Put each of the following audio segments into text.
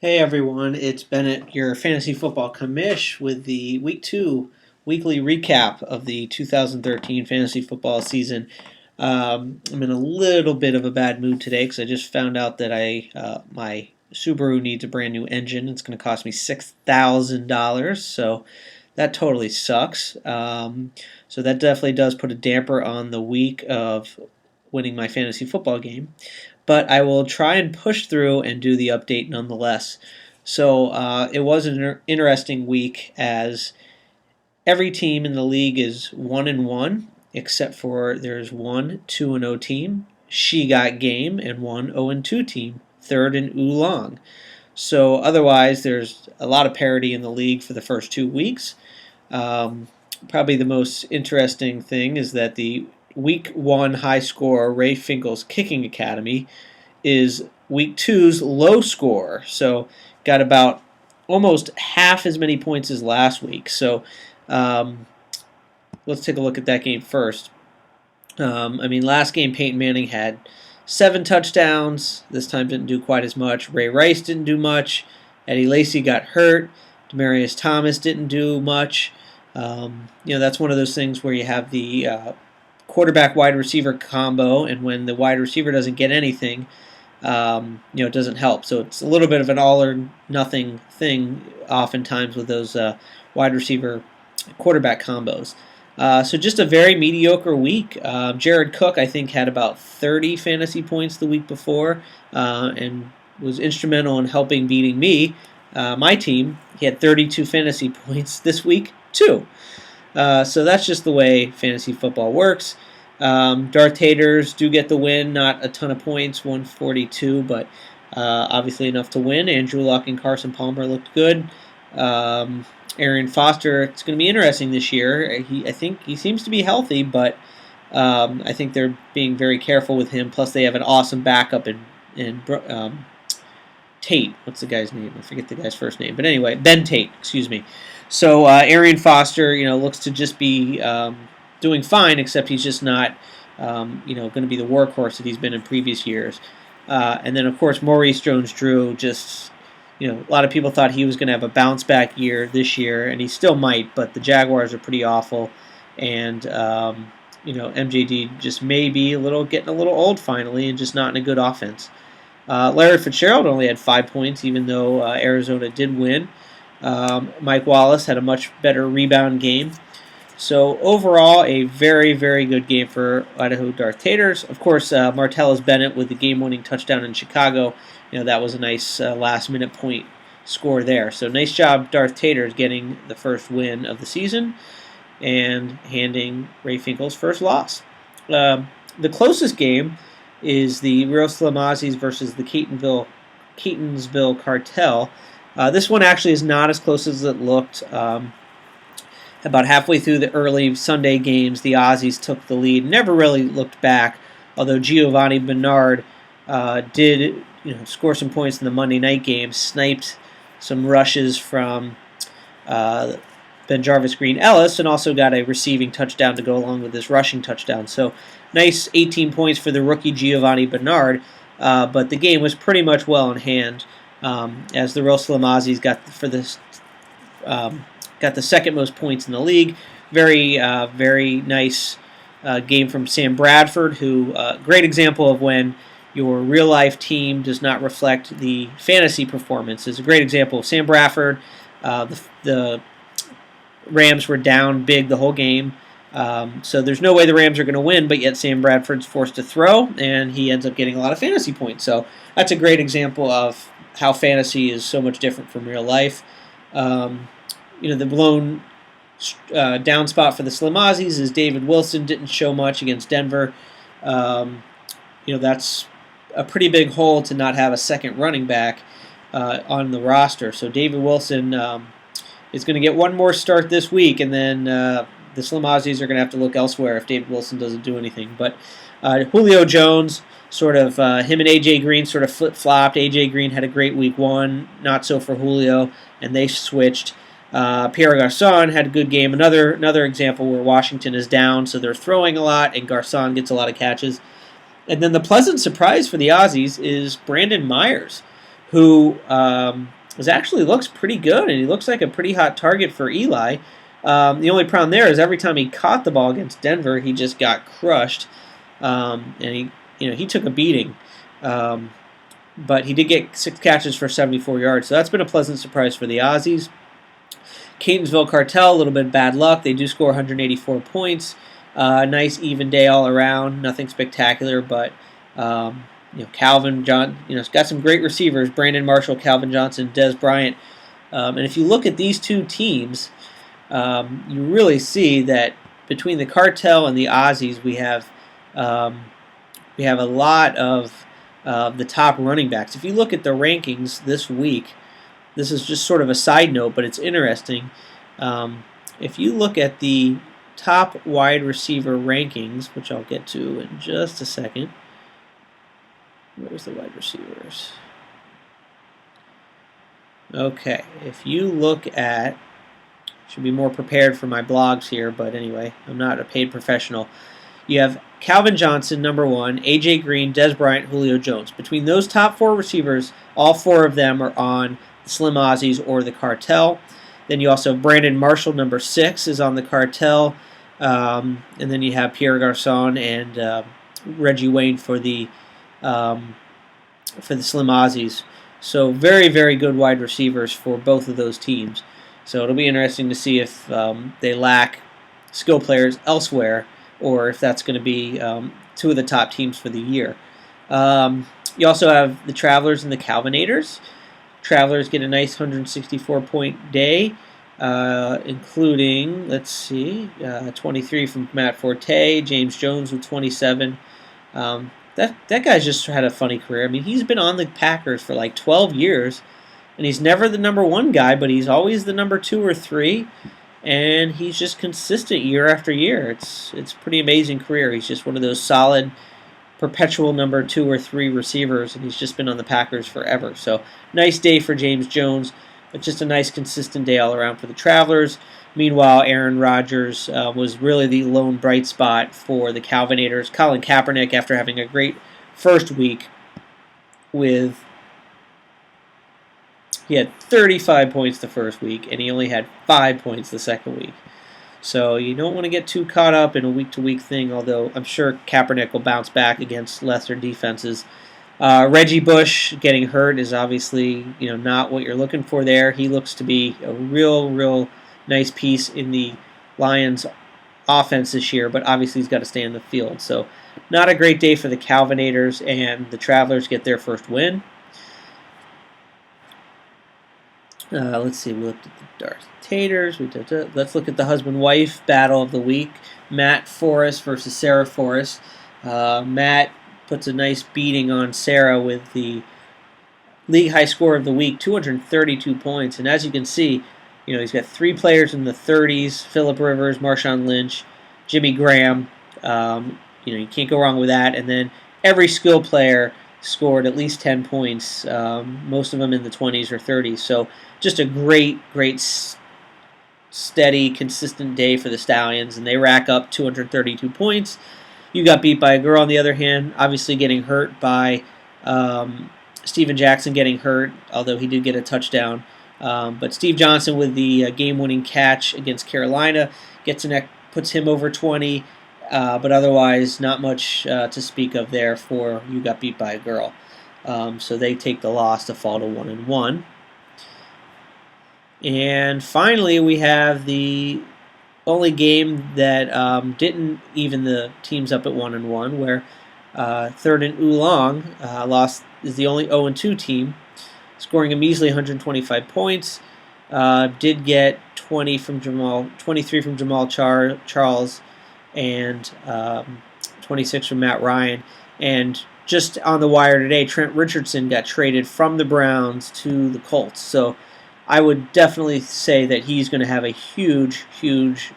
Hey everyone, it's Bennett, your fantasy football commish, with the Week 2 weekly recap of the 2013 fantasy football season. I'm in a little bit of a bad mood today because I just found out that my Subaru needs a brand new engine. It's going to cost me $6,000, so that totally sucks. So that definitely does put a damper on the week of winning my fantasy football game, but I will try and push through and do the update nonetheless. So it was an interesting week as every team in the league is 1-1, except for there's one 2-0 team, She Got Game, and one 0-2 team, Third and Oolong. So otherwise, there's a lot of parity in the league for the first 2 weeks. Probably the most interesting thing is that the Week 1 high score Ray Finkel's Kicking Academy is Week 2's low score. So got about almost half as many points as last week. So let's take a look at that game first. Last game Peyton Manning had 7 touchdowns. This time didn't do quite as much. Ray Rice didn't do much. Eddie Lacy got hurt. Demaryius Thomas didn't do much. That's one of those things where you have the quarterback wide receiver combo, and when the wide receiver doesn't get anything, it doesn't help. So it's a little bit of an all or nothing thing oftentimes with those wide receiver quarterback combos. So just a very mediocre week. Jared Cook, I think, had about 30 fantasy points the week before and was instrumental in helping beating me, my team. He had 32 fantasy points this week, too. So that's just the way fantasy football works. Darth Haters do get the win, not a ton of points, 142, but obviously enough to win. Andrew Luck and Carson Palmer looked good. Arian Foster, it's going to be interesting this year. I think he seems to be healthy, but I think they're being very careful with him. Plus, they have an awesome backup in Tate. What's the guy's name? I forget the guy's first name. But anyway, Ben Tate, excuse me. So Arian Foster, looks to just be doing fine, except he's just not, going to be the workhorse that he's been in previous years. And then, of course, Maurice Jones-Drew just, a lot of people thought he was going to have a bounce-back year this year, and he still might, but the Jaguars are pretty awful. And, MJD just may be getting a little old finally and just not in a good offense. Larry Fitzgerald only had 5 points, even though Arizona did win. Mike Wallace had a much better rebound game. So overall, a very, very good game for Idaho Darth Taters. Of course, Martellus Bennett with the game-winning touchdown in Chicago. That was a nice last-minute point score there. So nice job, Darth Taters, getting the first win of the season and handing Ray Finkel's first loss. The closest game is the Real Slamazis versus the Catonsville Cartel. This one actually is not as close as it looked. About halfway through the early Sunday games, the Aussies took the lead. Never really looked back, although Giovanni Bernard did score some points in the Monday night game, sniped some rushes from Ben Jarvis Green Ellis, and also got a receiving touchdown to go along with his rushing touchdown. So nice 18 points for the rookie Giovanni Bernard, but the game was pretty much well in hand as the Real Slamazis got the second most points in the league. Very, very nice game from Sam Bradford, who great example of when your real-life team does not reflect the fantasy performance. Is a great example of Sam Bradford. The Rams were down big the whole game, so there's no way the Rams are going to win, but yet Sam Bradford's forced to throw, and he ends up getting a lot of fantasy points. So that's a great example of how fantasy is so much different from real life. The blown down spot for the Slamazis is David Wilson didn't show much against Denver. That's a pretty big hole to not have a second running back on the roster. So David Wilson is going to get one more start this week, and then the Slamazis are going to have to look elsewhere if David Wilson doesn't do anything. But Julio Jones, him and A.J. Green sort of flip-flopped. A.J. Green had a great week 1, not so for Julio, and they switched. Pierre Garçon had a good game. Another example where Washington is down, so they're throwing a lot, and Garçon gets a lot of catches. And then the pleasant surprise for the Aussies is Brandon Myers, who actually looks pretty good, and he looks like a pretty hot target for Eli. The only problem there is every time he caught the ball against Denver, he just got crushed, and he took a beating. But he did get 6 catches for 74 yards, so that's been a pleasant surprise for the Aussies. Catonsville Cartel, a little bit of bad luck. They do score 184 points. Nice even day all around. Nothing spectacular, but Calvin John, it's got some great receivers: Brandon Marshall, Calvin Johnson, Des Bryant. And if you look at these two teams, you really see that between the Cartel and the Aussies, we have a lot of the top running backs. If you look at the rankings this week, this is just sort of a side note, but it's interesting. If you look at the top wide receiver rankings, which I'll get to in just a second. Where's the wide receivers? Okay, if you look at, should be more prepared for my blogs here, but anyway, I'm not a paid professional. You have Calvin Johnson, number 1, A.J. Green, Des Bryant, Julio Jones. Between those top 4 receivers, all 4 of them are on the Slim Aussies or the Cartel. Then you also have Brandon Marshall, number 6, is on the Cartel. And then you have Pierre Garçon and Reggie Wayne for the Slim Aussies. So very, very good wide receivers for both of those teams. So it'll be interesting to see if they lack skill players elsewhere, or if that's going to be 2 of the top teams for the year. You also have the Travelers and the Calvinators. Travelers get a nice 164-point day, including, 23 from Matt Forte, James Jones with 27. That guy's just had a funny career. I mean, he's been on the Packers for like 12 years, and he's never the number 1 guy, but he's always the number 2 or 3, and he's just consistent year after year. It's a pretty amazing career. He's just one of those solid, perpetual number 2 or 3 receivers, and he's just been on the Packers forever. So nice day for James Jones, but just a nice, consistent day all around for the Travelers. Meanwhile, Aaron Rodgers was really the lone bright spot for the Calvinators. Colin Kaepernick, after having a great first week he had 35 points the first week, and he only had 5 points the second week. So you don't want to get too caught up in a week-to-week thing, although I'm sure Kaepernick will bounce back against lesser defenses. Reggie Bush getting hurt is obviously not what you're looking for there. He looks to be a real nice piece in the Lions offense this year, but obviously he's got to stay in the field. So not a great day for the Calvinators, and the Travelers get their first win. Let's see, we looked at the Darth Taters. Let's look at the husband-wife battle of the week. Matt Forrest versus Sarah Forrest. Matt puts a nice beating on Sarah with the league high score of the week, 232 points. And as you can see, he's got 3 players in the 30s: Phillip Rivers, Marshawn Lynch, Jimmy Graham. You can't go wrong with that. And then every skill player scored at least 10 points, most of them in the 20s or 30s. So just a great, steady, consistent day for the Stallions, and they rack up 232 points. You got beat by a girl, on the other hand, obviously getting hurt by Steven Jackson getting hurt, although he did get a touchdown. But Steve Johnson with the game-winning catch against Carolina puts him over 20, but otherwise not much to speak of there for you got beat by a girl. So they take the loss to fall to 1-1. And finally, we have the only game that didn't even the teams up at 1-1, where Third and Oolong is the only 0-2 team, scoring a measly 125 points. Did get 23 from Jamal Charles, and 26 from Matt Ryan. And just on the wire today, Trent Richardson got traded from the Browns to the Colts. So I would definitely say that he's going to have a huge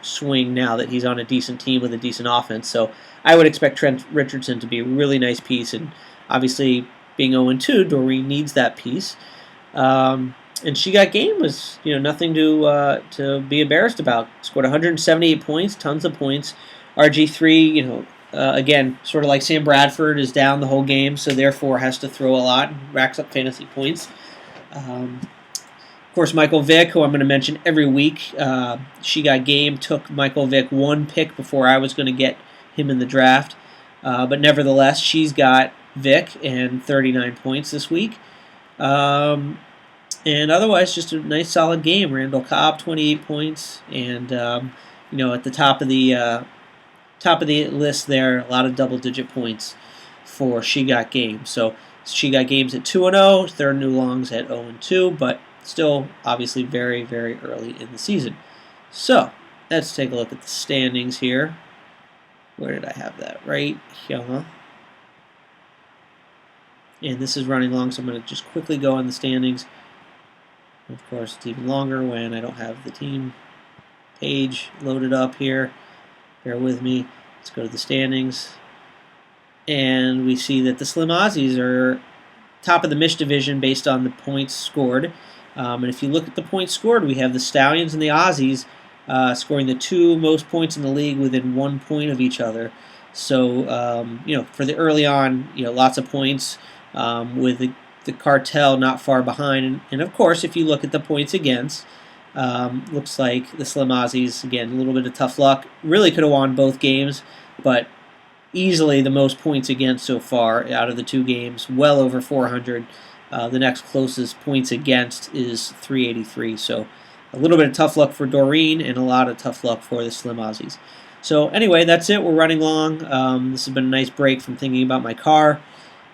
swing now that he's on a decent team with a decent offense. So I would expect Trent Richardson to be a really nice piece. And obviously, being 0-2, Doreen needs that piece. And she got game was nothing to be embarrassed about. Scored 178 points, tons of points. RG3, again, sort of like Sam Bradford, is down the whole game, so therefore has to throw a lot and racks up fantasy points. Of course, Michael Vick, who I'm going to mention every week, She Got Game took Michael Vick one pick before I was going to get him in the draft. But nevertheless, she's got Vick and 39 points this week. And otherwise, just a nice solid game. Randall Cobb, 28 points, and at the top of the list there, a lot of double-digit points for She Got Game. So She Got Game's at 2-0, Third New Long's at 0-2, but still obviously very, very early in the season. So let's take a look at the standings here. Where did I have that? Right here. And this is running long, so I'm going to just quickly go on the standings. Of course, it's even longer when I don't have the team page loaded up here. Bear with me. Let's go to the standings. And we see that the Slim Aussies are top of the Mish division based on the points scored. And if you look at the points scored, we have the Stallions and the Aussies scoring the two most points in the league within 1 point of each other. So, for the early on, lots of points with the cartel not far behind. And of course, if you look at the points against, looks like the Slim Aussies, again, a little bit of tough luck. Really could have won both games, but easily the most points against so far out of the two games, well over 400. The next closest points against is 383. So a little bit of tough luck for Doreen and a lot of tough luck for the Slim Aussies. So anyway, that's it. We're running long. This has been a nice break from thinking about my car.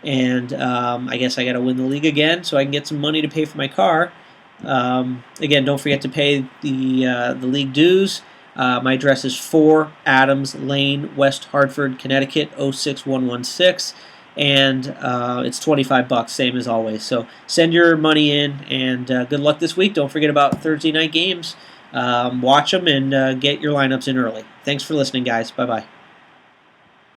And I guess I got to win the league again so I can get some money to pay for my car. Again, don't forget to pay the league dues. My address is 4 Adams Lane, West Hartford, Connecticut, 06116. And it's $25, same as always. So send your money in, and good luck this week. Don't forget about Thursday night games. Watch them and get your lineups in early. Thanks for listening, guys. Bye-bye.